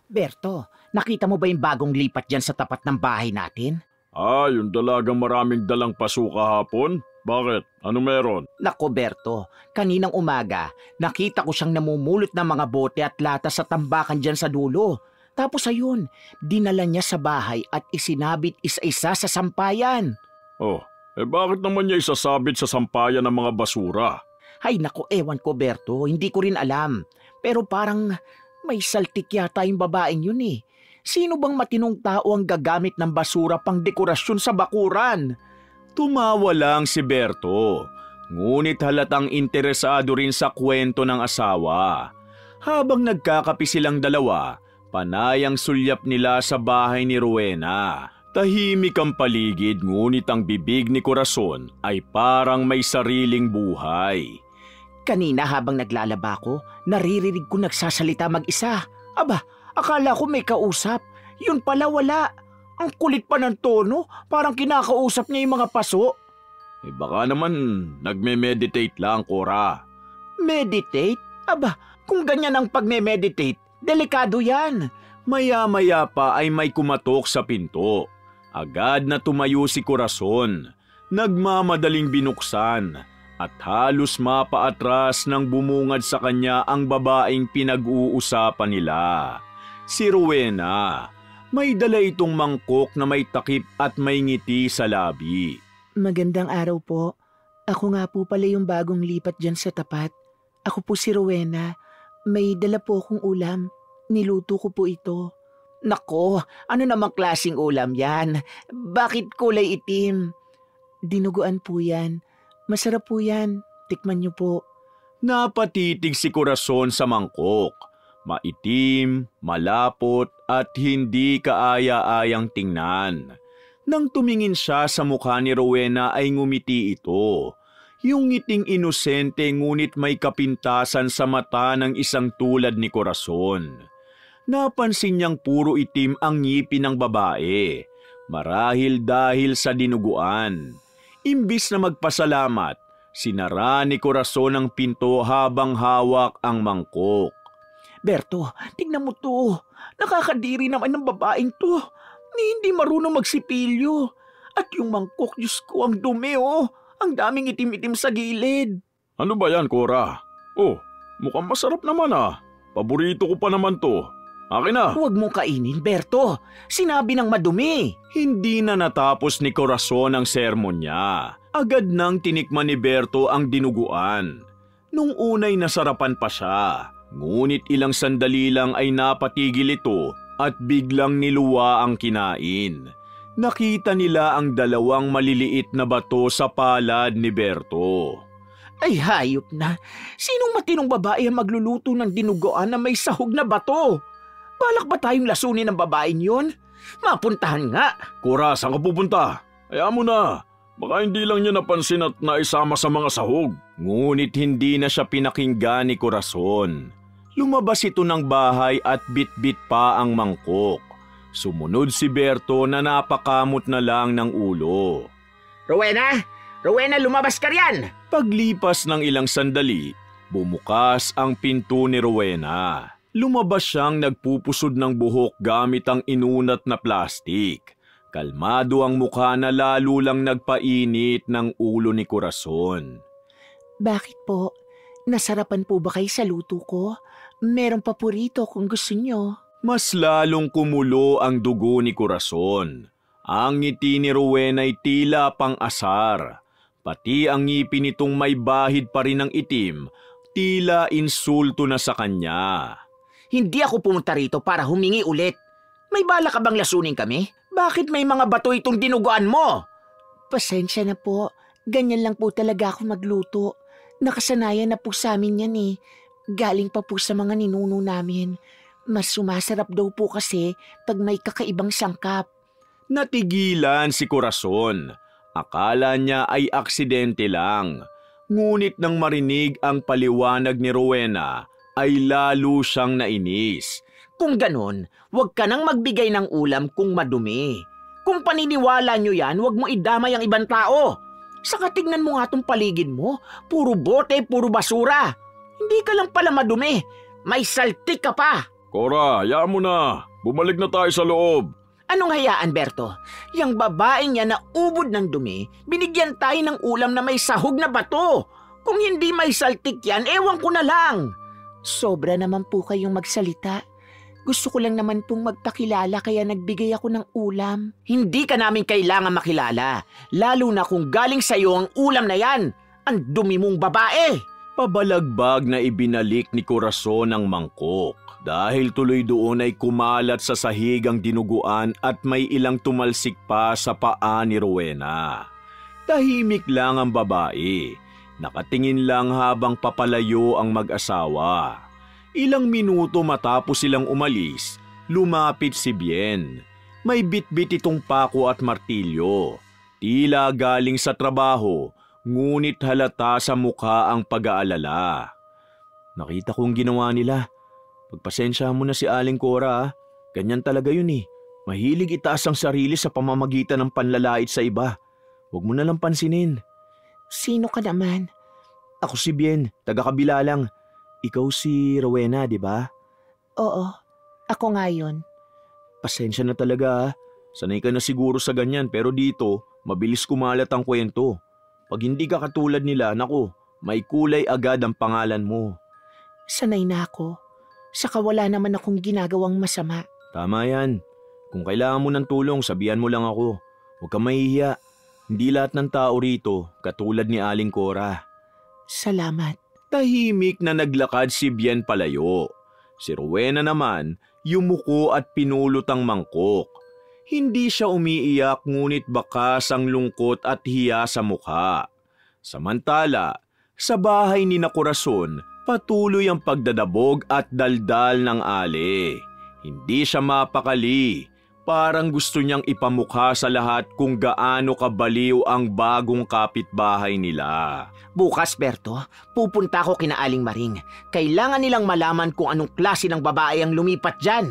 Berto, nakita mo ba yung bagong lipat dyan sa tapat ng bahay natin? Yung dalagang maraming dalang paso kahapon? Bakit? Ano meron? Nako Berto, kaninang umaga, nakita ko siyang namumulot ng mga bote at lata sa tambakan dyan sa dulo. Tapos ayun, dinala niya sa bahay at isinabit isa-isa sa sampayan. Bakit naman niya isasabit sa sampayan ng mga basura? Ay nako, ewan ko Berto, hindi ko rin alam. Pero parang may saltik yata yung babaeng yun eh. Sino bang matinong tao ang gagamit ng basura pang dekorasyon sa bakuran? Tumawa lang si Berto, ngunit halatang interesado rin sa kwento ng asawa. Habang nagkakapi silang dalawa, panay ang sulyap nila sa bahay ni Rowena. Tahimik ang paligid ngunit ang bibig ni Corazon ay parang may sariling buhay. Kanina habang naglalaba ko, naririnig ko nagsasalita mag-isa. Aba, akala ko may kausap. Yun pala wala. Ang kulit pa ng tono, parang kinakausap niya yung mga paso. Baka naman nagme-meditate lang, Cora. Meditate? Aba, kung ganyan ang pagme-meditate, delikado yan. Maya-maya pa ay may kumatok sa pinto. Agad na tumayo si Corazon. Nagmamadaling binuksan. At halos mapaatras nang bumungad sa kanya ang babaeng pinag-uusapan nila. Si Rowena. May dala itong mangkok na may takip at may ngiti sa labi. Magandang araw po. Ako nga po pala yung bagong lipat dyan sa tapat. Ako po si Rowena. May dala po akong ulam. Niluto ko po ito. Nako, ano namang klaseng ulam yan? Bakit kulay itim? Dinuguan po yan. Masarap po yan. Tikman niyo po. Napatitig si Corazon sa mangkok. Maitim, malapot at hindi kaaya-ayang tingnan. Nang tumingin siya sa mukha ni Rowena ay ngumiti ito. Yung ngiting inosente ngunit may kapintasan sa mata ng isang tulad ni Corazon. Napansin niyang puro itim ang ngipin ng babae. Marahil dahil sa dinuguan. Imbis na magpasalamat, sinara ni Corazon ang pinto habang hawak ang mangkok. Berto, tignan mo to. Nakakadiri naman ng babaeng to. Hindi marunong magsipilyo. At yung mangkok, Diyos ko, ang dumi oh. Ang daming itim-itim sa gilid. Ano ba yan, Cora? Mukhang masarap naman ah. Paborito ko pa naman to. Akin na. Huwag mong kainin, Berto. Sinabi ng madumi. Hindi na natapos ni Corazon ang sermon niya. Agad nang tinikman ni Berto ang dinuguan. Nung unay nasarapan pa siya. Ngunit ilang sandali lang ay napatigil ito at biglang niluwa ang kinain. Nakita nila ang dalawang maliliit na bato sa palad ni Berto. Ay hayop na. Sinong matinong babae ang magluluto ng dinuguan na may sahog na bato? Balak ba tayong lasunin ng babaeng yon? Mapuntahan nga. Cora, saan ka pupunta? Hayaan mo na. Baka hindi lang niya napansin at naisama sa mga sahog. Ngunit hindi na siya pinakinggan ni Corazon. Lumabas ito ng bahay at bit-bit pa ang mangkok. Sumunod si Berto na napakamot na lang ng ulo. Rowena! Rowena, lumabas ka riyan! Paglipas ng ilang sandali, bumukas ang pinto ni Rowena. Lumabas siyang nagpupusod ng buhok gamit ang inunat na plastik. Kalmado ang mukha na lalo lang nagpainit ng ulo ni Corazon. Bakit po? Nasarapan po ba kayo sa luto ko? Merong paborito kung gusto nyo. Mas lalong kumulo ang dugo ni Corazon. Ang ngiti ni Rowena ay tila pang-asar. Pati ang ngipin nitong may bahid pa rin ng itim, tila insulto na sa kanya. Hindi ako pumunta rito para humingi ulit. May bala ka bang lasunin kami? Bakit may mga bato itong dinuguan mo? Pasensya na po. Ganyan lang po talaga ako magluto. Nakasanayan na po sa amin yan eh. Galing pa po sa mga ninuno namin. Mas sumasarap daw po kasi pag may kakaibang sangkap. Natigilan si Corazon. Akala niya ay aksidente lang. Ngunit nang marinig ang paliwanag ni Rowena, ay lalo siyang nainis. Kung ganon, huwag ka nang magbigay ng ulam kung madumi. Kung paniniwala nyo yan, huwag mo idamay ang ibang tao. Saka tignan mo nga tong paligid mo, puro bote, puro basura. Hindi ka lang pala madumi, may saltik ka pa. Cora, hayaan mo na. Bumalik na tayo sa loob. Anong hayaan, Berto? Yang babaeng niya na ubod ng dumi, binigyan tayo ng ulam na may sahog na bato. Kung hindi may saltik yan, ewan ko na lang. Sobra naman po kayong magsalita. Gusto ko lang naman pong magpakilala kaya nagbigay ako ng ulam. Hindi ka namin kailangan makilala. Lalo na kung galing sa'yo ang ulam na yan. Ang dumi mong babae. Pabalagbag na ibinalik ni Corazon ang mangkok. Dahil tuloy doon ay kumalat sa sahig ang dinuguan at may ilang tumalsik pa sa paa ni Rowena. Tahimik lang ang babae. Nakatingin lang habang papalayo ang mag-asawa. Ilang minuto matapos silang umalis, lumapit si Bien. May bitbit itong pako at martilyo. Tila galing sa trabaho, ngunit halata sa mukha ang pag-aalala. Nakita kong ginawa nila. Pagpasensya mo na si Aling Cora. Ganyan talaga yun eh. Mahilig itaas ang sarili sa pamamagitan ng panlalait sa iba. Huwag mo na lang pansinin. Sino ka naman? Ako si Bien, taga-kabila lang. Ikaw si Rowena, di ba? Oo, ako nga yun. Pasensya na talaga. Sanay ka na siguro sa ganyan pero dito, mabilis kumalat ang kwento. Pag hindi ka katulad nila, naku, may kulay agad ang pangalan mo. Sanay na ako. Saka wala naman akong ginagawang masama. Tama yan. Kung kailangan mo ng tulong, sabihan mo lang ako. Huwag kang mahihiya. Hindi lahat ng tao rito, katulad ni Aling Cora. Salamat. Tahimik na naglakad si Bien palayo. Si Rowena naman, yumuko at pinulot ang mangkok. Hindi siya umiiyak ngunit bakas ang lungkot at hiya sa mukha. Samantala, sa bahay ni na Corazon, patuloy ang pagdadabog at daldal ng ali. Hindi siya mapakali. Parang gusto niyang ipamukha sa lahat kung gaano kabaliw ang bagong kapitbahay nila. Bukas, Berto, pupunta ako kina Aling Maring. Kailangan nilang malaman kung anong klase ng babae ang lumipat dyan.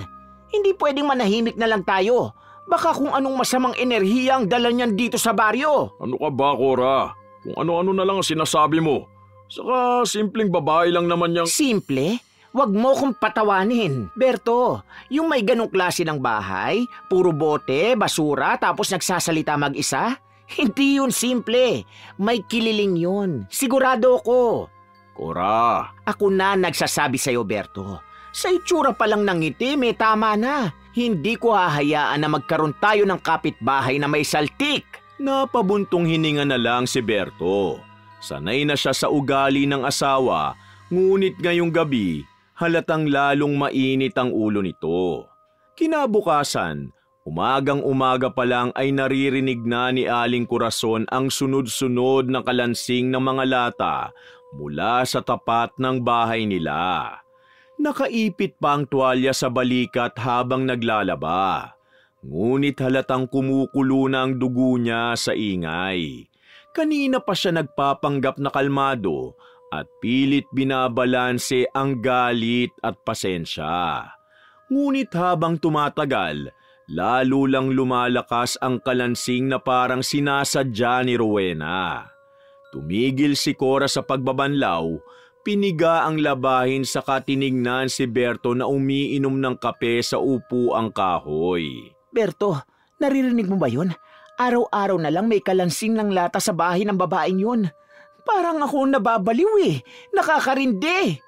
Hindi pwedeng manahimik na lang tayo. Baka kung anong masamang enerhiya ang dala niyan dito sa baryo. Ano ka ba, Cora? Kung ano-ano na lang ang sinasabi mo. Saka simpleng babae lang naman yang... Simple? Wag mo kong patawanin. Berto, yung may ganong klase ng bahay, puro bote, basura, tapos nagsasalita mag-isa? Hindi yun simple. May kililing yun. Sigurado ko. Cora. Ako na nagsasabi sa'yo, Berto. Sa itsura pa lang ng itim, tama na. Hindi ko hahayaan na magkaroon tayo ng kapitbahay na may saltik. Napabuntong hininga na lang si Berto. Sanay na siya sa ugali ng asawa, ngunit ngayong gabi, halatang lalong mainit ang ulo nito. Kinabukasan, umagang-umaga pa lang ay naririnig na ni Aling Corazon ang sunod-sunod na kalansing ng mga lata mula sa tapat ng bahay nila. Nakaipit pa ang tuwalya sa balikat habang naglalaba. Ngunit halatang kumukulo na ang dugo niya sa ingay. Kanina pa siya nagpapanggap na kalmado at pilit binabalanse ang galit at pasensya. Ngunit habang tumatagal, lalo lang lumalakas ang kalansing na parang sinasadya ni Rowena. Tumigil si Cora sa pagbabanlaw, piniga ang labahin sa katiningnan si Berto na umiinom ng kape sa upuang kahoy. Berto, naririnig mo ba yun? Araw-araw na lang may kalansing ng lata sa bahay ng babaeng yun. Parang ako nababaliw Nakakarindi.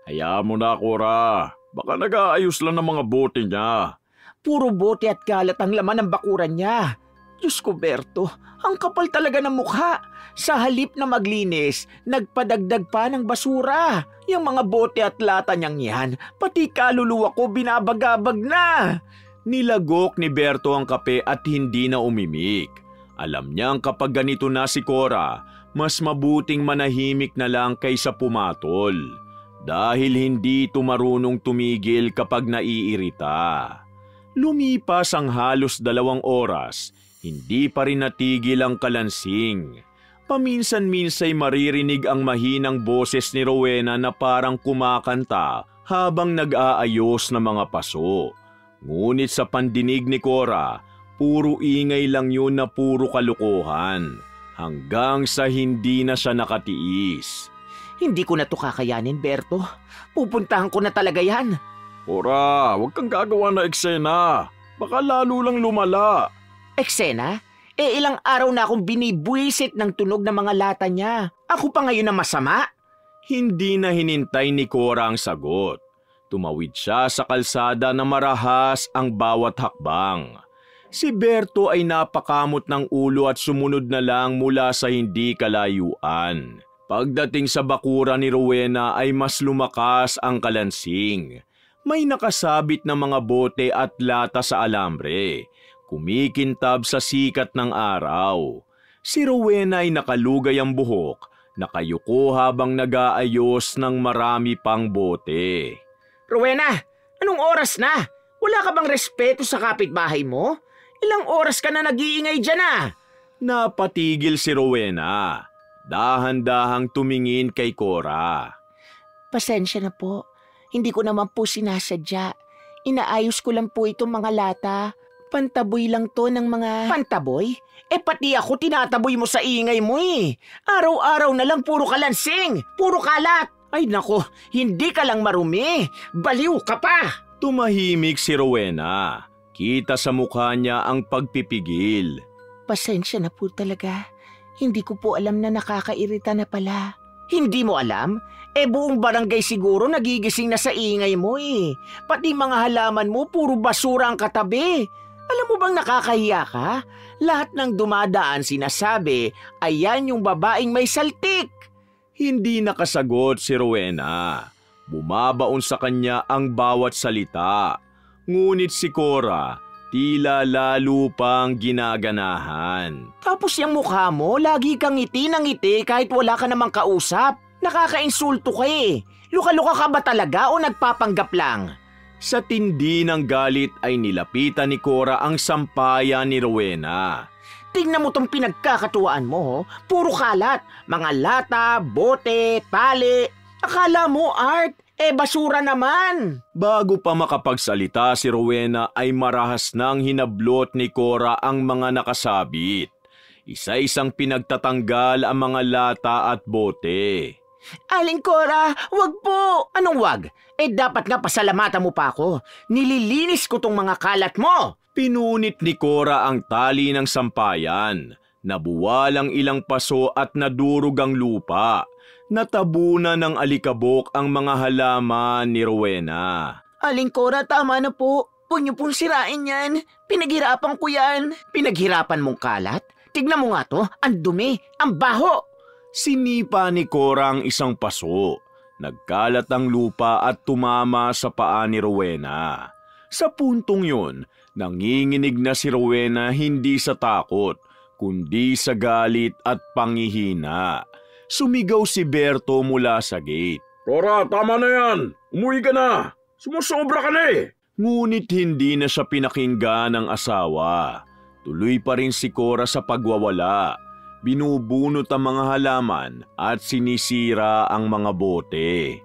Hayaan mo na, Cora. Baka nag-aayos lang ng mga bote niya. Puro bote at kalat ang laman ng bakuran niya. Diyos ko, Berto, ang kapal talaga ng mukha. Sa halip na maglinis, nagpadagdag pa ng basura. Yung mga bote at lata niyang yan, pati kaluluwa ko binabagabag na. Nilagok ni Berto ang kape at hindi na umimik. Alam niyang kapag ganito na si Cora, mas mabuting manahimik na lang kaysa pumatol. Dahil hindi ito marunong tumigil kapag naiirita. Lumipas ang halos 2 oras, hindi pa rin natigil ang kalansing. Paminsan-minsay maririnig ang mahinang boses ni Rowena na parang kumakanta habang nag-aayos ng mga paso. Ngunit sa pandinig ni Cora, puro ingay lang yun na puro kalokohan. Hanggang sa hindi na siya nakatiis. Hindi ko na to kakayanin, Berto. Pupuntahan ko na talaga yan. Cora, huwag kang gagawa na eksena. Baka lalo lang lumala. Eksena? Ilang araw na akong binibuisit ng tunog ng mga lata niya. Ako pa ngayon na masama? Hindi na hinintay ni Cora ang sagot. Tumawid siya sa kalsada na marahas ang bawat hakbang. Si Berto ay napakamot ng ulo at sumunod na lang mula sa hindi kalayuan. Pagdating sa bakura ni Rowena ay mas lumakas ang kalansing. May nakasabit na mga bote at lata sa alambre. Kumikintab sa sikat ng araw. Si Rowena ay nakalugay ang buhok, nakayuko habang nag-aayos ng marami pang bote. Rowena, anong oras na? Wala ka bang respeto sa kapitbahay mo? Ilang oras ka na nag-iingay dyan ah? Napatigil si Rowena. Dahan-dahang tumingin kay Cora. Pasensya na po. Hindi ko naman po sinasadya. Inaayos ko lang po itong mga lata. Pantaboy lang to ng mga... Pantaboy? Pati ako tinataboy mo sa ingay mo eh. Araw-araw na lang puro kalansing, puro kalat. Ay nako, hindi ka lang marumi. Baliw ka pa. Tumahimik si Rowena. Kita sa mukha niya ang pagpipigil. Pasensya na po talaga. Hindi ko po alam na nakakairita na pala. Hindi mo alam? Buong barangay siguro nagigising na sa ingay mo eh. Pati mga halaman mo puro basura ang katabi. Alam mo bang nakakahiya ka? Lahat ng dumadaan sinasabi, ayan yung babaeng may saltik. Hindi nakasagot si Rowena. Bumabaon sa kanya ang bawat salita. Ngunit si Cora, tila lalo pang ginaganahan. Tapos yung mukha mo, lagi kang ngiti ng ngiti kahit wala ka namang kausap. Nakakainsulto ka eh. Luka-luka ka ba talaga o nagpapanggap lang? Sa tindi ng galit ay nilapitan ni Cora ang sampayan ni Rowena. Tingnan mo tong pinagkakatuwaan mo, puro kalat. Mga lata, bote, tali. Akala mo art, basura naman. Bago pa makapagsalita si Rowena ay marahas nang hinablot ni Cora ang mga nakasabit. Isa-isang pinagtatanggal ang mga lata at bote. Aling Cora, wag po! Anong wag? Dapat nga pasalamatan mo pa ako. Nililinis ko tong mga kalat mo. Pinunit ni Cora ang tali ng sampayan. Nabuwal ang ilang paso at nadurog ang lupa. Natabunan ng alikabok ang mga halaman ni Rowena. Aling Cora, tama na po. Huwag niyo pong sirain yan. Pinaghirapan ko yan. Pinaghirapan mong kalat? Tignan mo nga to, ang dumi, ang baho. Sinipa ni Cora ang isang paso. Nagkalat ang lupa at tumama sa paa ni Rowena. Sa puntong yun, nanginginig na si Rowena hindi sa takot, kundi sa galit at pangihina. Sumigaw si Berto mula sa gate. Cora, tama na yan! Umuwi ka na! Sumusobra ka na eh! Ngunit hindi na siya pinakinggan ng asawa. Tuloy pa rin si Cora sa pagwawala. Binubunot ang mga halaman at sinisira ang mga bote.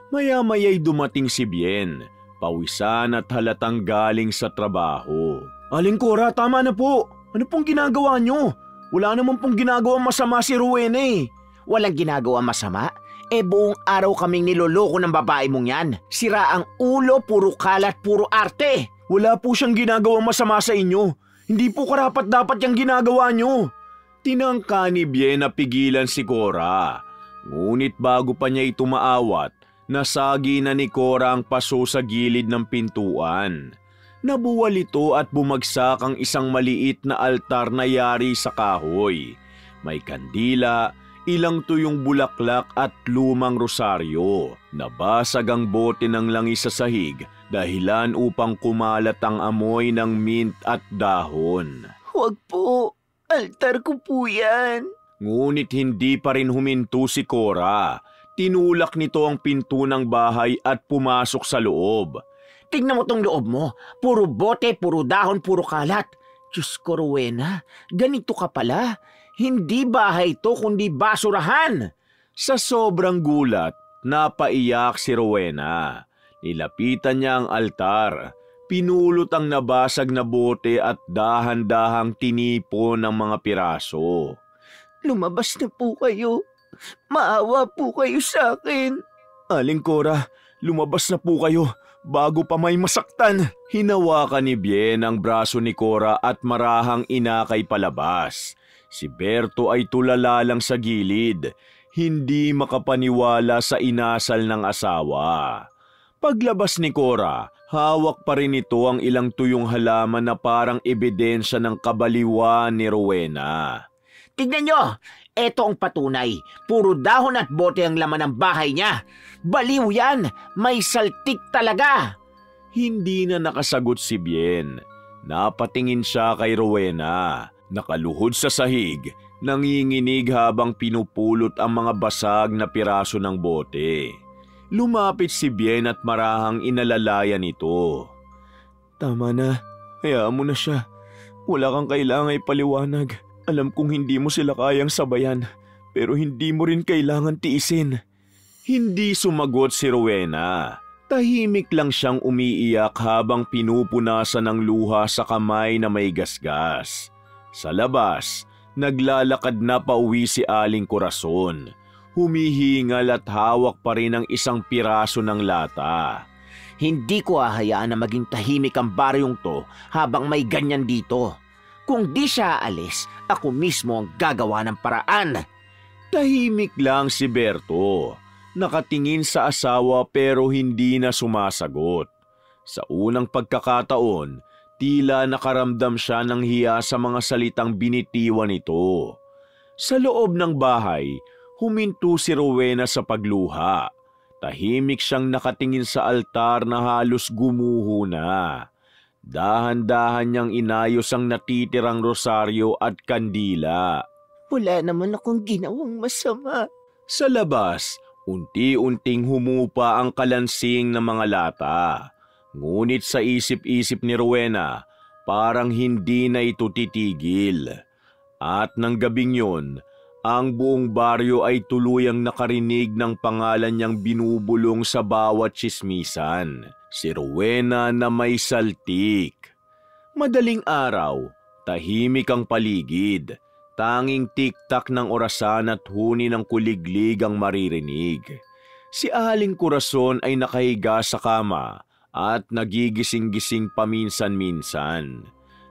Maya-maya'y dumating si Bien, pawisan at halatang galing sa trabaho. Aling Cora, tama na po. Ano pong ginagawa nyo? Wala naman pong ginagawang masama si Rowena eh. Walang ginagawa masama? Buong araw kaming niloloko ng babae mong yan. Sira ang ulo, puro kalat, puro arte. Wala po siyang ginagawang masama sa inyo. Hindi po karapat-dapat yung ginagawa nyo. Tinangka ni Bien na pigilan si Cora. Ngunit bago pa niya ito maawat, nasagi na ni Cora ang paso sa gilid ng pintuan. Nabuwal ito at bumagsak ang isang maliit na altar na yari sa kahoy. May kandila, ilang tuyong bulaklak at lumang rosaryo. Nabasag ang bote ng langis sa sahig, dahilan upang kumalat ang amoy ng mint at dahon. Huwag po, altar ko po yan. Ngunit hindi pa rin huminto si Cora. Tinulak nito ang pinto ng bahay at pumasok sa loob. Tignan mo tong loob mo. Puro bote, puro dahon, puro kalat. Diyos ko, Rowena, ganito ka pala. Hindi bahay to kundi basurahan. Sa sobrang gulat, napaiyak si Rowena. Nilapitan niya ang altar. Pinulot ang nabasag na bote at dahan-dahang tinipon ng mga piraso. Lumabas na po kayo. Maawa po kayo sa akin. Aling Cora, lumabas na po kayo. bago pa may masaktan. Hinawakan ni Bien ang braso ni Cora at marahang inakay palabas. Si Berto ay tulala lang sa gilid, hindi makapaniwala sa inasal ng asawa. Paglabas ni Cora, hawak pa rin ito ang ilang tuyong halaman na parang ebidensya ng kabaliwan ni Rowena. Tignan nyo! Eto ang patunay. Puro dahon at bote ang laman ng bahay niya. Baliw yan! May saltik talaga! Hindi na nakasagot si Bien. Napatingin siya kay Rowena. Nakaluhod sa sahig, nanginginig habang pinupulot ang mga basag na piraso ng bote. Lumapit si Bien at marahang inalalayan ito. Tama na, hayaan mo na siya. Wala kang kailangan ipaliwanag. Alam kong hindi mo sila kayang sabayan, pero hindi mo rin kailangan tiisin. Hindi sumagot si Rowena. Tahimik lang siyang umiiyak habang pinupunasan ng luha sa kamay na may gasgas. Sa labas, naglalakad na pauwi si Aling Corazon. Humihingal at hawak pa rin ang isang piraso ng lata. Hindi ko hahayaan na maging tahimik ang baryong to habang may ganyan dito. Kung di siya aalis, ako mismo ang gagawa ng paraan. Tahimik lang si Berto. Nakatingin sa asawa pero hindi na sumasagot. Sa unang pagkakataon, tila nakaramdam siya ng hiya sa mga salitang binitiwan nito. Sa loob ng bahay, huminto si Rowena sa pagluha. Tahimik siyang nakatingin sa altar na halos gumuho na. Dahan-dahan niyang inayos ang natitirang rosaryo at kandila. Wala naman akong ginawang masama. Sa labas, unti-unting humupa ang kalansing ng mga lata. Ngunit sa isip-isip ni Rowena, parang hindi na ito titigil. At ng gabing yun, ang buong baryo ay tuluyang nakarinig ng pangalan niyang binubulong sa bawat tsismisan. Si Rowena na may saltik. Madaling araw, tahimik ang paligid. Tanging tik-tak ng orasan at huni ng kuliglig ang maririnig. Si Aling Corazon ay nakahiga sa kama at nagigising-gising paminsan-minsan.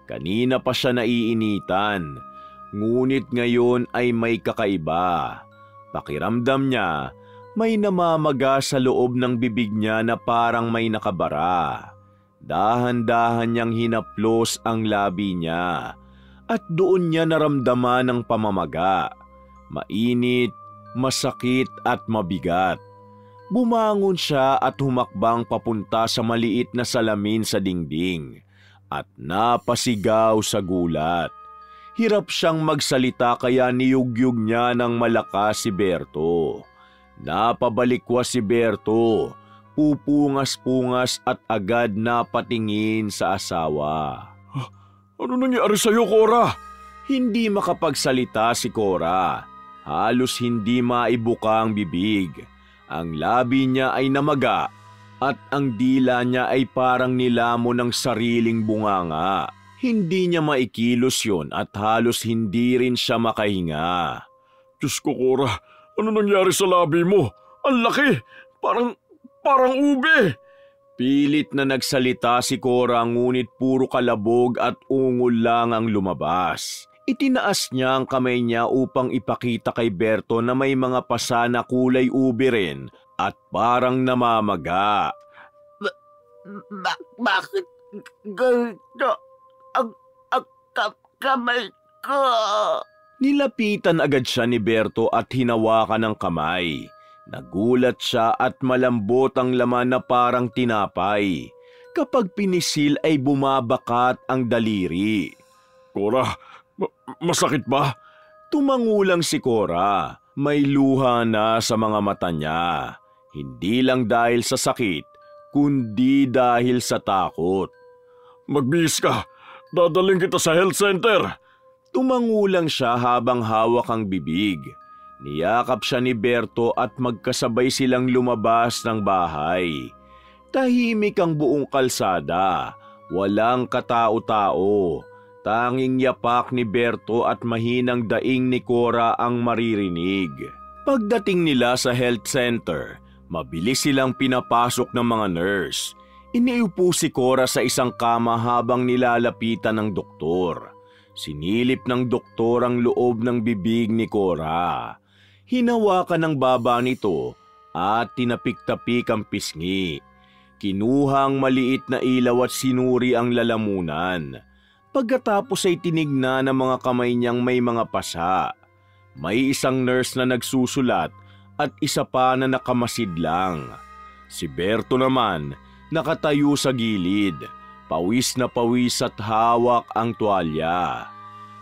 Kanina pa siya naiinitan, ngunit ngayon ay may kakaiba. Pakiramdam niya, may namamaga sa loob ng bibig niya na parang may nakabara. Dahan-dahan niyang hinaplos ang labi niya at doon niya naramdaman ang pamamaga. Mainit, masakit at mabigat. Bumangon siya at humakbang papunta sa maliit na salamin sa dingding at napasigaw sa gulat. Hirap siyang magsalita kaya niyugyug niya ng malakas si Berto. Napabalikwas si Berto, pupungas-pungas at agad napatingin sa asawa. Ano nangyari sa'yo, Cora? Hindi makapagsalita si Cora. Halos hindi maibuka ang bibig. Ang labi niya ay namaga at ang dila niya ay parang nilamon ng sariling bunganga. Hindi niya maikilos yun at halos hindi rin siya makahinga. Diyos ko, Cora, ano nangyari sa labi mo? Ang laki! Parang ube! Pilit na nagsalita si Cora ngunit puro kalabog at ungol lang ang lumabas. Itinaas niya ang kamay niya upang ipakita kay Berto na may mga pasa na kulay ube rin at parang namamaga. Bakit ganito ang kamay ko? Nilapitan agad siya ni Berto at hinawakan ng kamay. Nagulat siya at malambot ang laman na parang tinapay. Kapag pinisil ay bumabakat ang daliri. Cora, masakit ba? Tumangulang si Cora. May luha na sa mga mata niya. Hindi lang dahil sa sakit, kundi dahil sa takot. Magbihis ka. Dadaling kita sa health center. Tumangulang siya habang hawak ang bibig. Niyakap siya ni Berto at magkasabay silang lumabas ng bahay. Tahimik ang buong kalsada, walang katao-tao. Tanging yapak ni Berto at mahinang daing ni Cora ang maririnig. Pagdating nila sa health center, mabilis silang pinapasok ng mga nurse. Iniupo si Cora sa isang kama habang nilalapitan ng doktor. Sinilip ng doktor ang loob ng bibig ni Cora. Hinawakan ng baba nito at tinapik-tapik ang pisngi. Kinuha ang maliit na ilaw at sinuri ang lalamunan. Pagkatapos ay tinignan ng mga kamay niyang may mga pasa. May isang nurse na nagsusulat at isa pa na nakamasid lang. Si Berto naman nakatayo sa gilid, pawis na pawis at hawak ang tuwalya.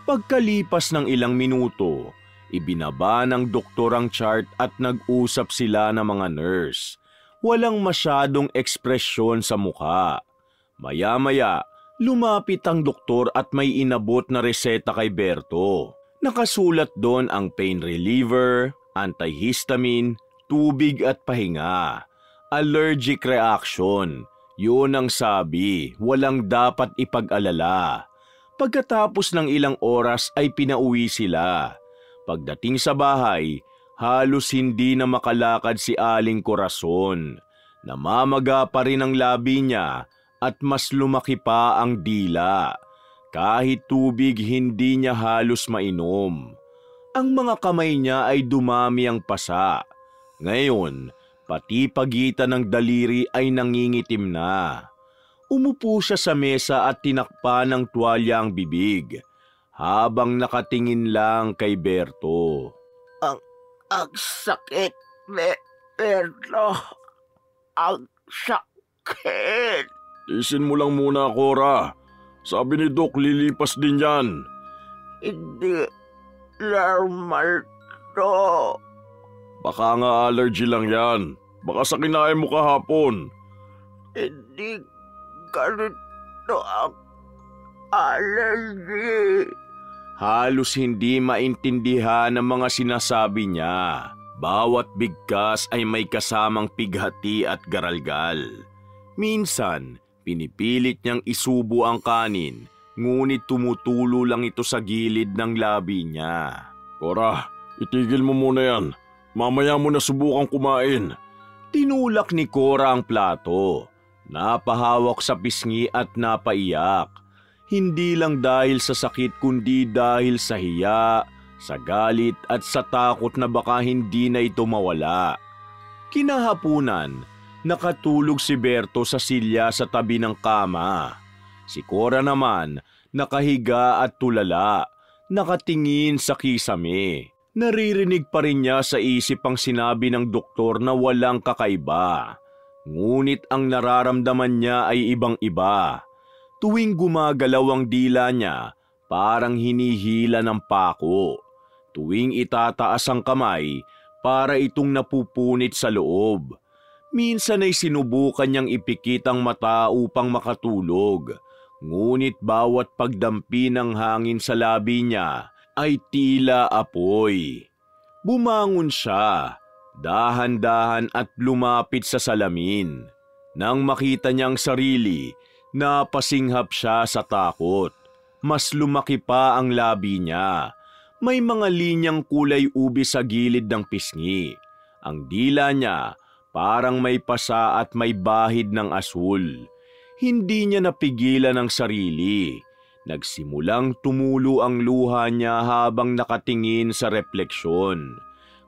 Pagkalipas ng ilang minuto, ibinaba ng doktor ang chart at nag-usap sila ng mga nurse. Walang masyadong ekspresyon sa mukha. Maya-maya, lumapit ang doktor at may inabot na reseta kay Berto. Nakasulat doon ang pain reliever, antihistamine, tubig at pahinga. Allergic reaction. Yun ang sabi, walang dapat ipag-alala. Pagkatapos ng ilang oras ay pinauwi sila. Pagdating sa bahay, halos hindi na makalakad si Aling Corazon. Namamaga pa rin ang labi niya at mas lumaki pa ang dila. Kahit tubig hindi niya halos mainom. Ang mga kamay niya ay dumami ang pasa. Ngayon, pati pagitan ng daliri ay nangingitim na. Umupo siya sa mesa at tinakpan ng tuwalya ang bibig, habang nakatingin lang kay Berto. Ang sakit, Berto. Ang sakit. Isin mo lang muna, Cora. Sabi ni Doc, lilipas din yan. Hindi normal to. Baka nga allergy lang yan. Baka sa kinain mo kahapon. Hindi ganito ang allergy. Halos hindi maintindihan ang mga sinasabi niya. Bawat bigkas ay may kasamang pighati at garalgal. Minsan, pinipilit niyang isubo ang kanin, ngunit tumutulo lang ito sa gilid ng labi niya. Cora, itigil mo muna yan. Mamaya mo na subukang kumain. Tinulak ni Cora ang plato. Napahawak sa pisngi at napaiyak. Hindi lang dahil sa sakit kundi dahil sa hiya, sa galit at sa takot na baka hindi na ito mawala. Kinahapunan, nakatulog si Berto sa silya sa tabi ng kama. Si Cora naman, nakahiga at tulala, nakatingin sa kisame. Naririnig pa rin niya sa isip ang sinabi ng doktor na walang kakaiba. Ngunit ang nararamdaman niya ay ibang-iba. Tuwing gumagalaw ang dila niya, parang hinihila ng pako. Tuwing itataas ang kamay, para itong napupunit sa loob. Minsan ay sinubukan niyang ipikit ang mata upang makatulog. Ngunit bawat pagdampi ng hangin sa labi niya ay tila apoy. Bumangon siya, dahan-dahan at lumapit sa salamin. Nang makita niyang sarili, napasinghap siya sa takot. Mas lumaki pa ang labi niya. May mga linyang kulay ube sa gilid ng pisngi. Ang dila niya parang may pasa at may bahid ng asul. Hindi niya napigilan ang sarili. Nagsimulang tumulo ang luha niya habang nakatingin sa refleksyon.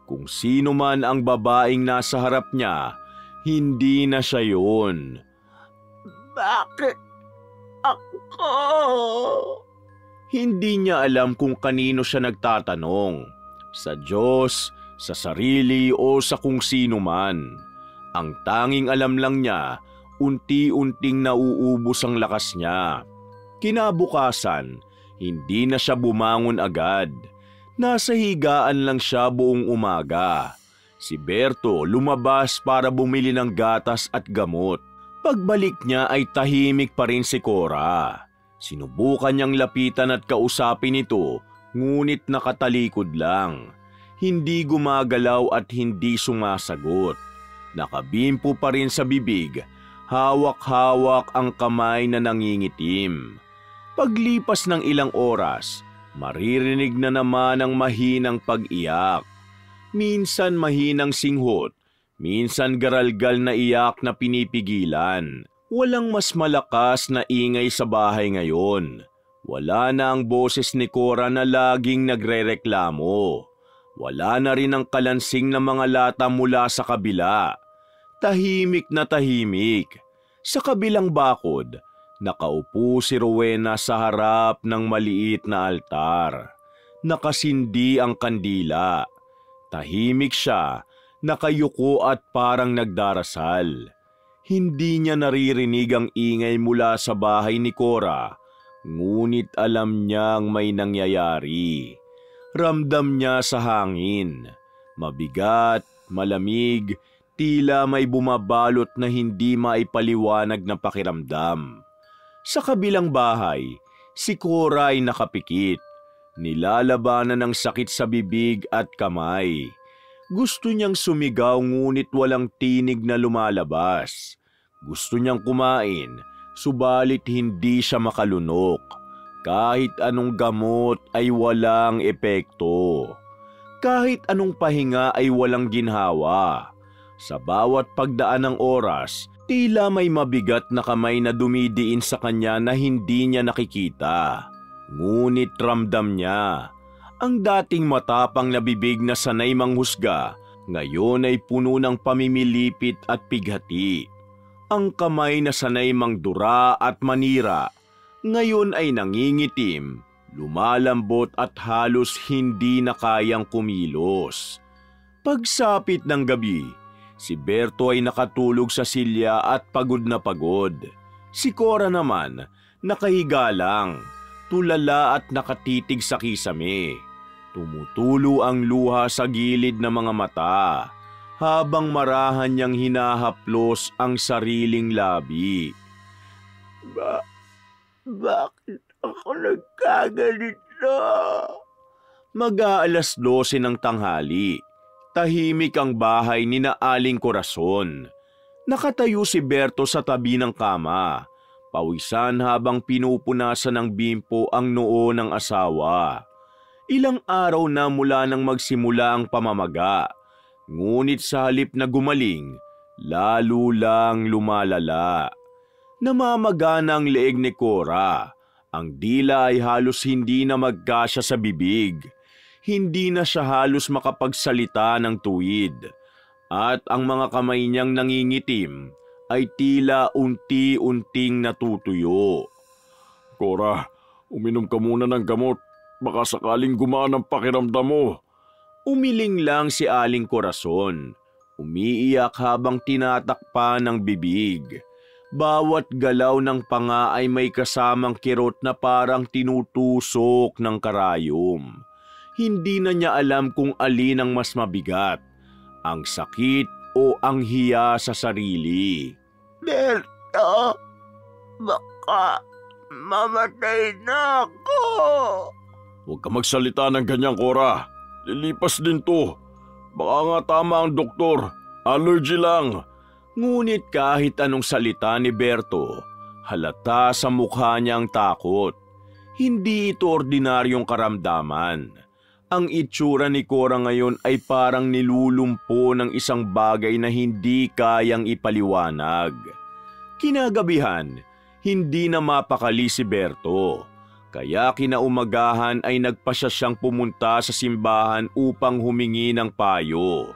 Kung sino man ang babaeng nasa harap niya, hindi na siya yun. Bakit ako? Hindi niya alam kung kanino siya nagtatanong. Sa Diyos, sa sarili o sa kung sino man. Ang tanging alam lang niya, unti-unting nauubos ang lakas niya. Kinabukasan, hindi na siya bumangon agad. Nasa higaan lang siya buong umaga. Si Berto lumabas para bumili ng gatas at gamot. Pagbalik niya ay tahimik pa rin si Cora. Sinubukan niyang lapitan at kausapin ito, ngunit nakatalikod lang. Hindi gumagalaw at hindi sumasagot. Nakabimpo pa rin sa bibig, hawak-hawak ang kamay na nangingitim. Paglipas ng ilang oras, maririnig na naman ang mahinang pag-iyak. Minsan mahinang singhot, minsan garalgal na iyak na pinipigilan. Walang mas malakas na ingay sa bahay ngayon. Wala na ang boses ni Cora na laging nagrereklamo. Wala na rin ang kalansing ng mga lata mula sa kabila. Tahimik na tahimik. Sa kabilang bakod, nakaupo si Rowena sa harap ng maliit na altar. Nakasindi ang kandila. Tahimik siya, nakayuko at parang nagdarasal. Hindi niya naririnig ang ingay mula sa bahay ni Cora, ngunit alam niyang may nangyayari. Ramdam niya sa hangin. Mabigat, malamig, tila may bumabalot na hindi maipaliwanag na pakiramdam. Sa kabilang bahay, si Cora ay nakapikit. Nilalabanan ng sakit sa bibig at kamay. Gusto niyang sumigaw ngunit walang tinig na lumalabas. Gusto niyang kumain, subalit hindi siya makalunok. Kahit anong gamot ay walang epekto. Kahit anong pahinga ay walang ginhawa. Sa bawat pagdaan ng oras, tila may mabigat na kamay na dumidiin sa kanya na hindi niya nakikita. Ngunit ramdam niya. Ang dating matapang na bibig na sanay manghusga, ngayon ay puno ng pamimilipit at pighati. Ang kamay na sanay mangdura at manira, ngayon ay nangingitim, lumalambot at halos hindi na kayang kumilos. Pagsapit ng gabi, si Berto ay nakatulog sa silya at pagod na pagod. Si Cora naman, nakahiga lang, tulala at nakatitig sa kisame. Tumutulo ang luha sa gilid ng mga mata, habang marahan niyang hinahaplos ang sariling labi. Bakit ako nagkaganito? Mag-aalas 12 ng tanghali. Tahimik ang bahay ni na Aling Corazon. Nakatayo si Berto sa tabi ng kama, pawisan habang pinupunasan ng bimpo ang noo ng asawa. Ilang araw na mula nang magsimula ang pamamaga, ngunit sa halip na gumaling, lalo lang lumalala. Namamaga na ang leeg ni Cora. Ang dila ay halos hindi na magkasya sa bibig. Hindi na siya halos makapagsalita ng tuwid. At ang mga kamay niyang nangingitim ay tila unti-unting natutuyo. Cora, uminom ka muna ng gamot. Baka sakaling gumaan ang pakiramdam mo. Umiling lang si Aling Corazon. Umiiyak habang tinatakpan ng bibig. Bawat galaw ng panga ay may kasamang kirot na parang tinutusok ng karayom. Hindi na niya alam kung alin ang mas mabigat, ang sakit o ang hiya sa sarili. Berto, baka mamatay na ako. Huwag ka magsalita ng ganyan, Cora. Lilipas din to. Baka nga tama ang doktor. Allergy lang. Ngunit kahit anong salita ni Berto, halata sa mukha niya ang takot. Hindi ito ordinaryong karamdaman. Ang itsura ni Cora ngayon ay parang nilulumpo ng isang bagay na hindi kayang ipaliwanag. Kinagabihan, hindi na mapakali si Berto. Kaya kinaumagahan ay nagpasya siyang pumunta sa simbahan upang humingi ng payo.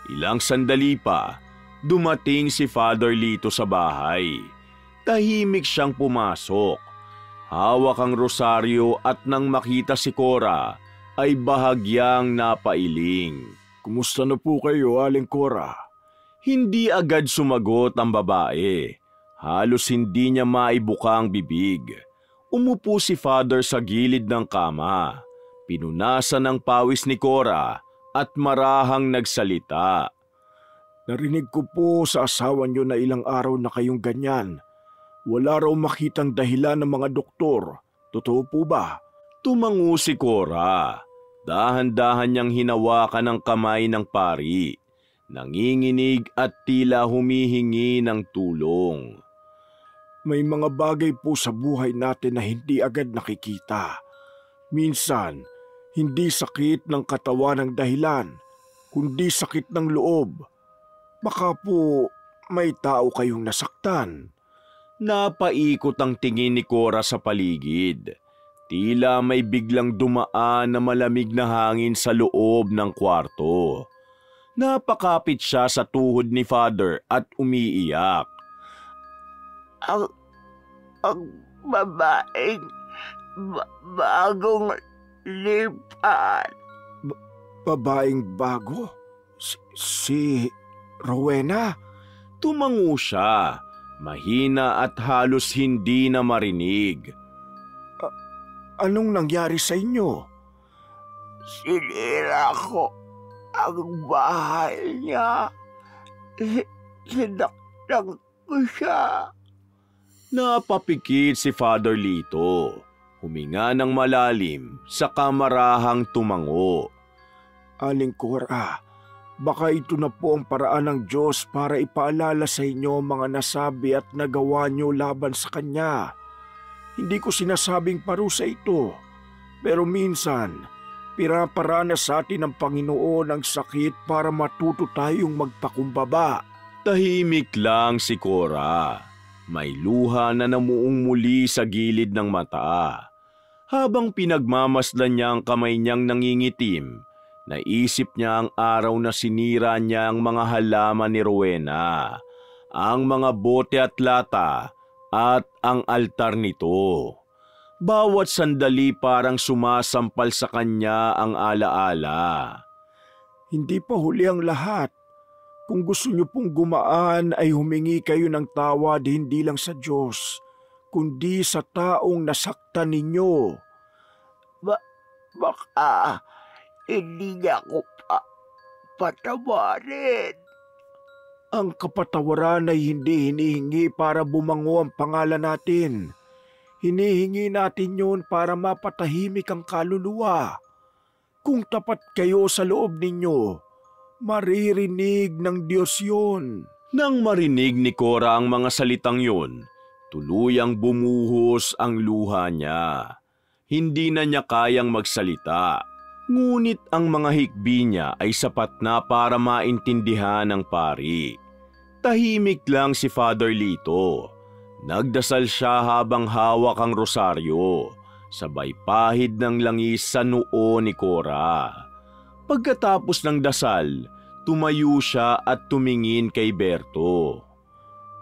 Ilang sandali pa, dumating si Father Lito sa bahay. Tahimik siyang pumasok. Hawak ang rosaryo at nang makita si Cora, ay bahagyang napailing. Kumusta na po kayo, Aling Cora? Hindi agad sumagot ang babae. Halos hindi niya maibuka ang bibig. Umupo si Father sa gilid ng kama. Pinunasan ng pawis ni Cora at marahang nagsalita. Narinig ko po sa asawa niyo na ilang araw na kayong ganyan. Wala raw makitang dahilan ng mga doktor. Totoo po ba? Tumango si Cora. Dahan-dahan niyang hinawakan ang kamay ng pari. Nanginginig at tila humihingi ng tulong. May mga bagay po sa buhay natin na hindi agad nakikita. Minsan, hindi sakit ng katawan ang dahilan, kundi sakit ng loob. Baka po may tao kayong nasaktan. Napaikot ang tingin ni Cora sa paligid. Tila may biglang dumaan na malamig na hangin sa loob ng kwarto. Napakapit siya sa tuhod ni Father at umiiyak. Ang babaeng bagong lipat. Babaeng bago? Si Rowena? Tumango siya, mahina at halos hindi na marinig. Anong nangyari sa inyo? Sinira ko ang bahay niya. Sinaktan ko siya. Napapikit si Father Lito. Huminga ng malalim sa kamarahang tumango. Aling Cora, baka ito na po ang paraan ng Diyos para ipaalala sa inyo mga nasabi at nagawa niyo laban sa Kanya. Hindi ko sinasabing parusa ito, pero minsan, pinaparanas sa atin ng Panginoon ang sakit para matuto tayong magpakumbaba. Tahimik lang si Cora. May luha na namuong muli sa gilid ng mata. Habang pinagmamasdan niya ang kamay niyang nangingitim, naisip niya ang araw na sinira niya ang mga halaman ni Rowena, ang mga bote at lata, at ang altar nito. Bawat sandali parang sumasampal sa kanya ang alaala. Hindi pa huli ang lahat. Kung gusto niyo pong gumaan ay humingi kayo ng tawad hindi lang sa Diyos, kundi sa taong nasaktan ninyo. Baka hindi niya ko patawarin. Ang kapatawaran ay hindi hinihingi para bumango ang pangalan natin. Hinihingi natin yun para mapatahimik ang kaluluwa. Kung tapat kayo sa loob ninyo, maririnig ng Diyos yun. Nang marinig ni Cora ang mga salitang yun, tuluyang bumuhos ang luha niya. Hindi na niya kayang magsalita. Ngunit ang mga hikbi niya ay sapat na para maintindihan ng pari. Tahimik lang si Father Lito. Nagdasal siya habang hawak ang rosaryo, sabay pahid ng langis sa noo ni Cora. Pagkatapos ng dasal, tumayo siya at tumingin kay Berto.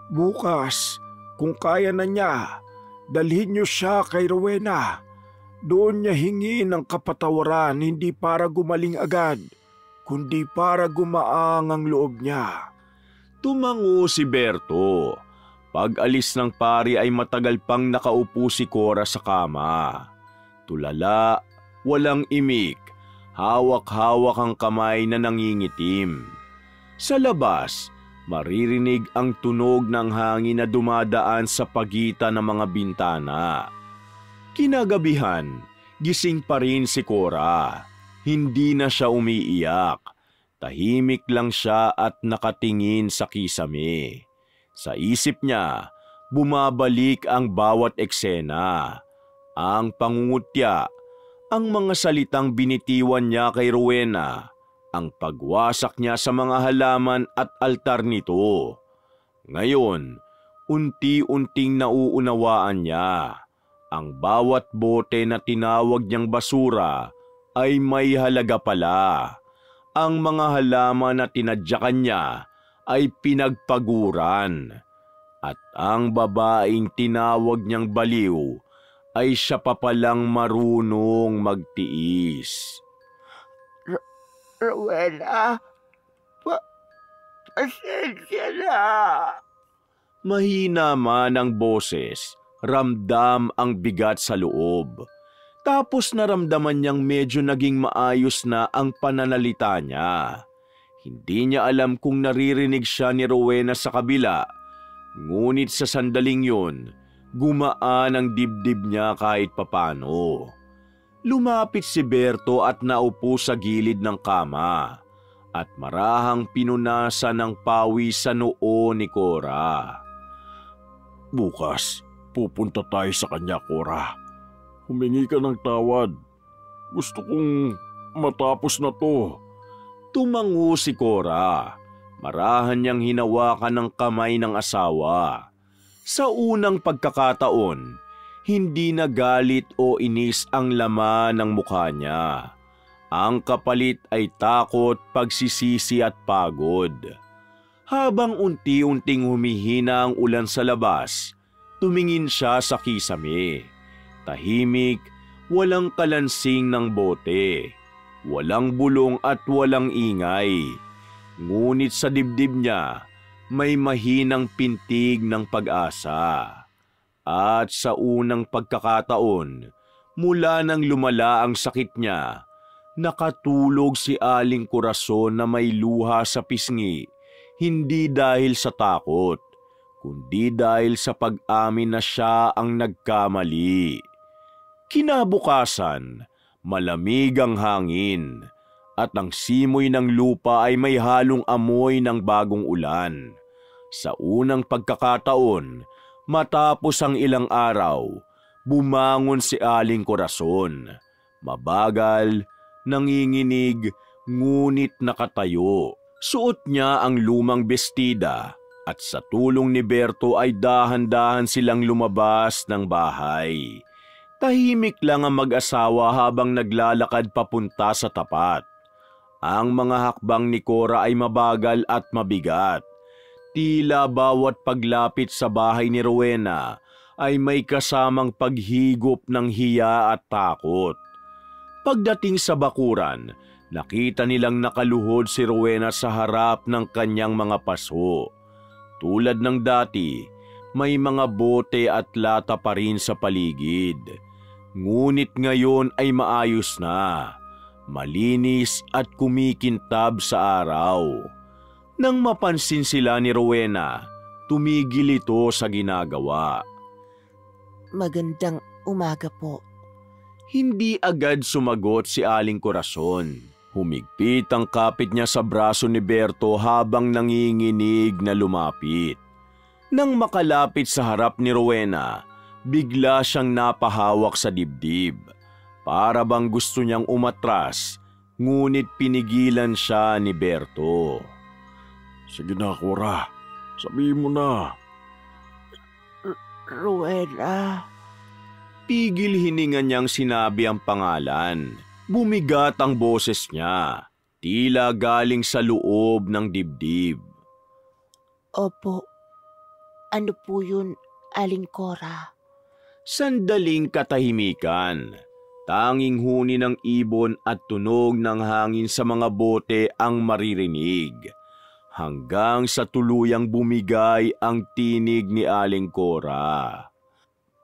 Bukas, kung kaya na niya, dalhin niyo siya kay Rowena. Doon niya hingin ng kapatawaran hindi para gumaling agad, kundi para gumaang ang loob niya. Tumango si Berto. Pag-alis ng pari ay matagal pang nakaupo si Cora sa kama. Tulala, walang imik, hawak-hawak ang kamay na nangingitim. Sa labas, maririnig ang tunog ng hangin na dumadaan sa pagitan ng mga bintana. Kinagabihan, gising pa rin si Cora. Hindi na siya umiiyak. Tahimik lang siya at nakatingin sa kisame. Sa isip niya, bumabalik ang bawat eksena. Ang pangungutya, ang mga salitang binitiwan niya kay Rowena, ang pagwasak niya sa mga halaman at altar nito. Ngayon, unti-unting nauunawaan niya. Ang bawat bote na tinawag niyang basura ay may halaga pala. Ang mga halaman na tinadyakan niya ay pinagpaguran. At ang babaeng tinawag niyang baliw ay siya pa palang marunong magtiis. Rowena, pasensya na. Mahina man ang boses, ramdam ang bigat sa loob. Tapos naramdaman niyang medyo naging maayos na ang pananalita niya. Hindi niya alam kung naririnig siya ni Rowena sa kabila, ngunit sa sandaling yun, gumaan ang dibdib niya kahit papano. Lumapit si Berto at naupo sa gilid ng kama, at marahang pinunasan ng pawis sa noo ni Cora. Bukas, pupunta tayo sa kanya, Cora. Humingi ka ng tawad. Gusto kong matapos na to. Tumango si Cora. Marahan niyang hinawakan ng kamay ng asawa. Sa unang pagkakataon, hindi na galit o inis ang laman ng mukha niya. Ang kapalit ay takot, pagsisisi at pagod. Habang unti-unting humihina ang ulan sa labas, tumingin siya sa kisame. Tahimik, walang kalansing ng bote, walang bulong at walang ingay. Ngunit sa dibdib niya, may mahinang pintig ng pag-asa. At sa unang pagkakataon, mula nang lumala ang sakit niya, nakatulog si Aling Corazon na may luha sa pisngi, hindi dahil sa takot, kundi dahil sa pag-amin na siya ang nagkamali. Kinabukasan, malamig ang hangin, at ang simoy ng lupa ay may halong amoy ng bagong ulan. Sa unang pagkakataon, matapos ang ilang araw, bumangon si Aling Corazon. Mabagal, nanginginig, ngunit nakatayo. Suot niya ang lumang bestida at sa tulong ni Berto ay dahan-dahan silang lumabas ng bahay. Tahimik lang ang mag-asawa habang naglalakad papunta sa tapat. Ang mga hakbang ni Cora ay mabagal at mabigat. Tila bawat paglapit sa bahay ni Rowena ay may kasamang paghigop ng hiya at takot. Pagdating sa bakuran, nakita nilang nakaluhod si Rowena sa harap ng kanyang mga paso. Tulad ng dati, may mga bote at lata pa rin sa paligid. Ngunit ngayon ay maayos na, malinis at kumikintab sa araw. Nang mapansin sila ni Rowena, tumigil ito sa ginagawa. Magandang umaga po. Hindi agad sumagot si Aling Corazon. Humigpit ang kapit niya sa braso ni Berto habang nanginginig na lumapit. Nang makalapit sa harap ni Rowena, bigla siyang napahawak sa dibdib. Para bang gusto niyang umatras, ngunit pinigilan siya ni Berto. Sige na, Cora. Sabihin mo na. Rowena. Pigil hininga niyang sinabi ang pangalan. Bumigat ang boses niya, tila galing sa loob ng dibdib. Opo. Ano po yun, Aling Cora? Sandaling katahimikan. Tanging huni ng ibon at tunog ng hangin sa mga bote ang maririnig. Hanggang sa tuluyang bumigay ang tinig ni Aling Cora.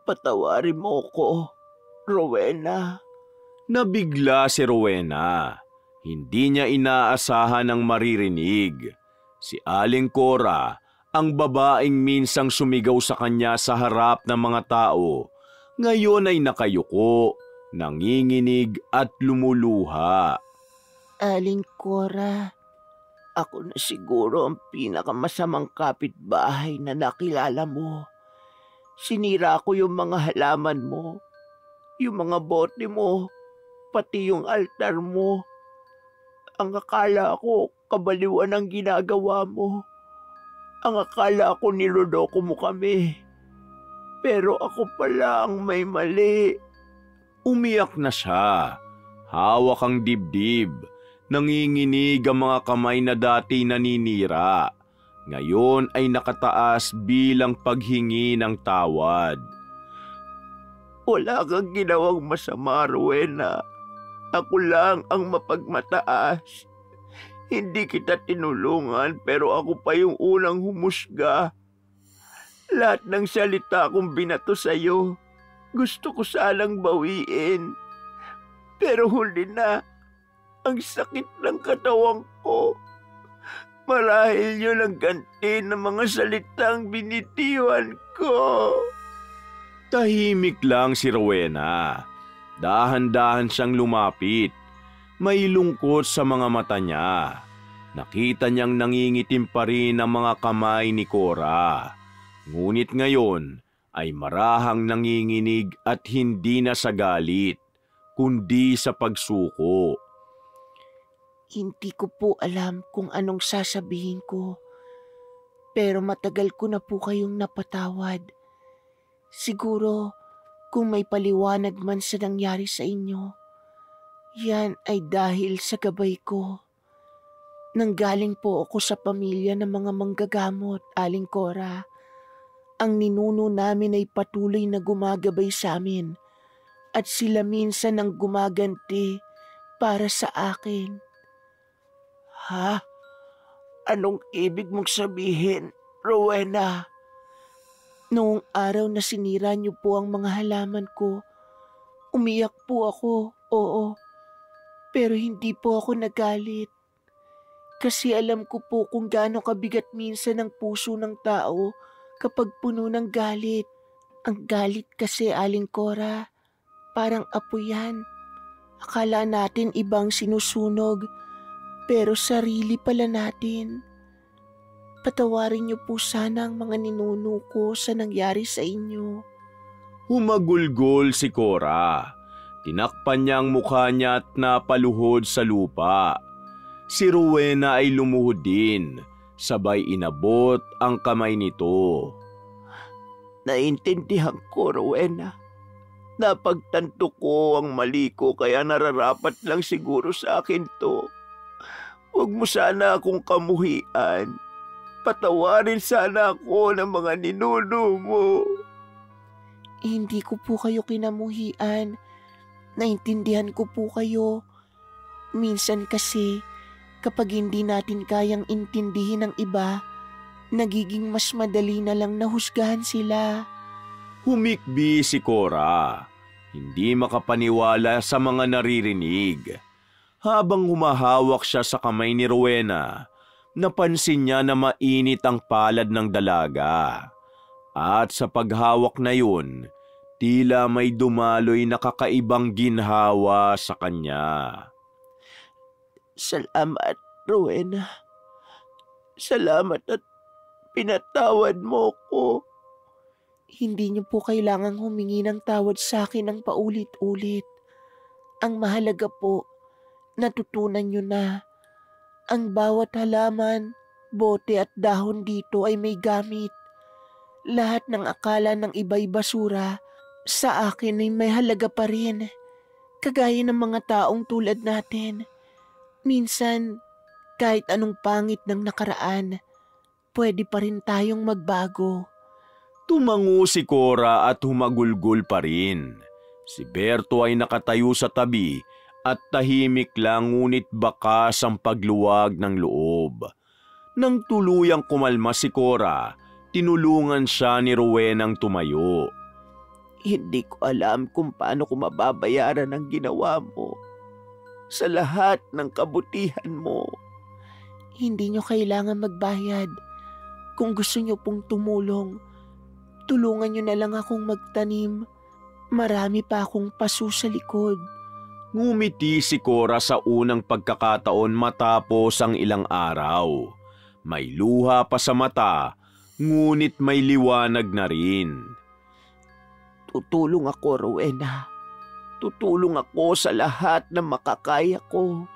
Patawarin mo ko, Rowena. Nabigla si Rowena. Hindi niya inaasahan ang maririnig. Si Aling Cora, ang babaeng minsang sumigaw sa kanya sa harap ng mga tao, ngayon ay nakayuko, nanginginig at lumuluha. Aling Cora, ako na siguro ang pinakamasamang kapitbahay na nakilala mo. Sinira ko yung mga halaman mo, yung mga bote mo, pati yung altar mo. Ang akala ko kabaliwan ang ginagawa mo. Ang akala ko niloloko mo kami. Pero ako pala ang may mali. Umiyak na siya. Hawak ang dibdib. Nanginginig ang mga kamay na dati naninira. Ngayon ay nakataas bilang paghingi ng tawad. Wala kang ginawang masama, Rowena. Ako lang ang mapagmataas. Hindi kita tinulungan pero ako pa yung unang humusga. Lahat ng salita kong binato sa'yo, gusto ko sanang bawiin. Pero huli na, ang sakit ng katawan ko. Marahil yun ang ganti ng mga salitang binitiwan ko. Tahimik lang si Rowena. Dahan-dahan siyang lumapit. May lungkot sa mga mata niya. Nakita niyang nangingitim pa rin ang mga kamay ni Cora. Ngunit ngayon ay marahang nanginginig at hindi na sa galit, kundi sa pagsuko. Hindi ko po alam kung anong sasabihin ko. Pero matagal ko na po kayong napatawad. Siguro kung may paliwanag man sa nangyari sa inyo, yan ay dahil sa gabay ko. Nanggaling po ako sa pamilya ng mga manggagamot, Aling Cora. Ang ninuno namin ay patuloy na gumagabay sa amin at sila minsan ang gumaganti para sa akin. Ha? Anong ibig mong sabihin, Rowena? Noong araw na sinira niyo po ang mga halaman ko, umiyak po ako, oo. Pero hindi po ako nagalit. Kasi alam ko po kung gaano kabigat minsan ang puso ng tao kapag puno ng galit. Ang galit kasi, Aling Cora, parang apoy yan. Akala natin ibang sinusunog, pero sarili pala natin. Patawarin niyo po sana ang mga ninuno ko sa nangyari sa inyo. Humagulgol si Cora. Tinakpan niya ang mukha niya at napaluhod sa lupa. Si Rowena ay lumuhod din, sabay inabot ang kamay nito. Naintindihan ko, Rowena. Napagtanto ko ang mali ko kaya nararapat lang siguro sa akin to. Huwag mo sana akong kamuhian. Patawarin sana ako ng mga ninuno mo. Hindi ko po kayo kinamuhian. Naintindihan ko po kayo. Minsan kasi, kapag hindi natin kayang intindihin ang iba, nagiging mas madali na lang nahusgahan sila. Humikbi si Cora, hindi makapaniwala sa mga naririnig. Habang humahawak siya sa kamay ni Rowena, napansin niya na mainit ang palad ng dalaga. At sa paghawak na yun, tila may dumaloy na kakaibang ginhawa sa kanya. Salamat, Rowena. Salamat at pinatawad mo ko. Hindi niyo po kailangang humingi ng tawad sa akin ng paulit-ulit. Ang mahalaga po, natutunan niyo na. Ang bawat halaman, bote at dahon dito ay may gamit. Lahat ng akala ng iba'y basura, sa akin ay may halaga pa rin. Kagaya ng mga taong tulad natin. Minsan, kahit anong pangit ng nakaraan, pwede pa rin tayong magbago. Tumango si Cora at humagulgol pa rin. Si Berto ay nakatayo sa tabi at tahimik lang ngunit bakas ang pagluwag ng loob. Nang tuluyang kumalma si Cora, tinulungan siya ni Rowenang tumayo. Hindi ko alam kung paano ko mababayaran ang ginawa mo. Sa lahat ng kabutihan mo. Hindi niyo kailangan magbayad. Kung gusto niyo pong tumulong, tulungan niyo na lang akong magtanim. Marami pa akong paso sa likod. Ngumiti si Cora sa unang pagkakataon matapos ang ilang araw. May luha pa sa mata, ngunit may liwanag na rin. Tutulong ako, Rowena. Tutulong ako sa lahat na makakaya ko.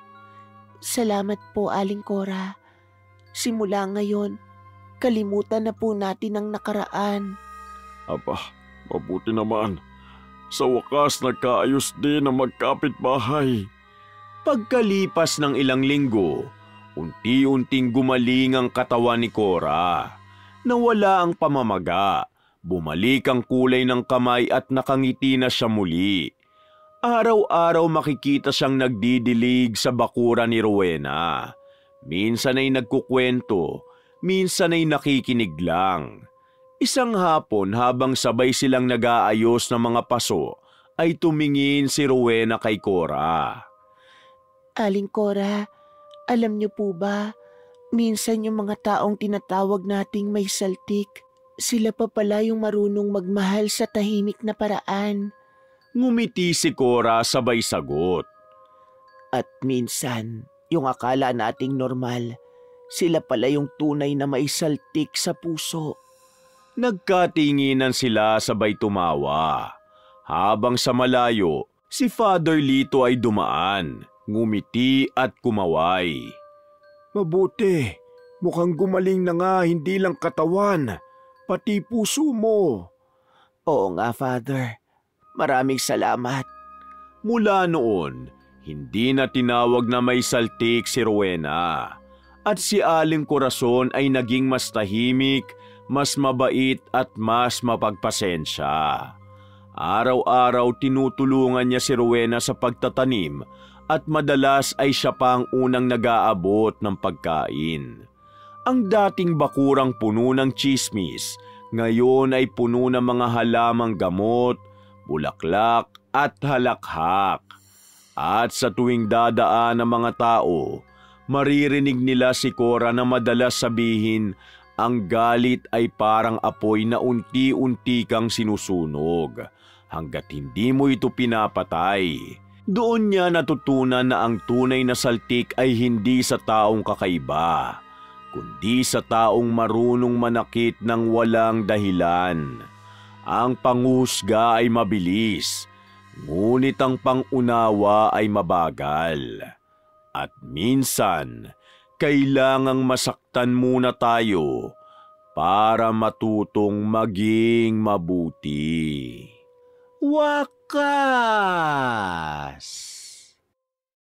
Salamat po, Aling Cora. Simula ngayon, kalimutan na po natin ang nakaraan. Aba, mabuti naman. Sa wakas nagkaayos din ang magkapitbahay. Pagkalipas ng ilang linggo, unti-unting gumaling ang katawan ni Cora. Nawala ang pamamaga, bumalik ang kulay ng kamay at nakangiti na siya muli. Araw-araw makikita siyang nagdidilig sa bakuran ni Rowena. Minsan ay nagkukwento, minsan ay nakikinig lang. Isang hapon habang sabay silang nag-aayos ng mga paso, ay tumingin si Rowena kay Cora. Aling Cora, alam niyo po ba, minsan yung mga taong tinatawag nating may saltik, sila pa pala yung marunong magmahal sa tahimik na paraan. Ngumiti si Cora sabay sagot. At minsan, yung akala nating normal, sila pala yung tunay na maisaltik sa puso. Nagkatinginan sila sabay tumawa. Habang sa malayo, si Father Lito ay dumaan, ngumiti at kumaway. Mabuti, Mukhang gumaling na nga hindi lang katawan, pati puso mo. Oo nga, Father. Maraming salamat. Mula noon, hindi na tinawag na may saltik si Rowena. At si Aling Corazon ay naging mas tahimik, mas mabait at mas mapagpasensya. Araw-araw tinutulungan niya si Rowena sa pagtatanim at madalas ay siya pa ang unang nag-aabot ng pagkain. Ang dating bakurang puno ng tsismis, ngayon ay puno ng mga halamang gamot, bulaklak at halakhak. At sa tuwing dadaan ng mga tao, maririnig nila si Cora na madalas sabihin, ang galit ay parang apoy na unti-unti kang sinusunog. Hanggat hindi mo ito pinapatay. Doon niya natutunan na ang tunay na saltik ay hindi sa taong kakaiba, kundi sa taong marunong manakit ng walang dahilan. Ang panghusga ay mabilis, ngunit ang pangunawa ay mabagal. At minsan, kailangang masaktan muna tayo para matutong maging mabuti. Wakas!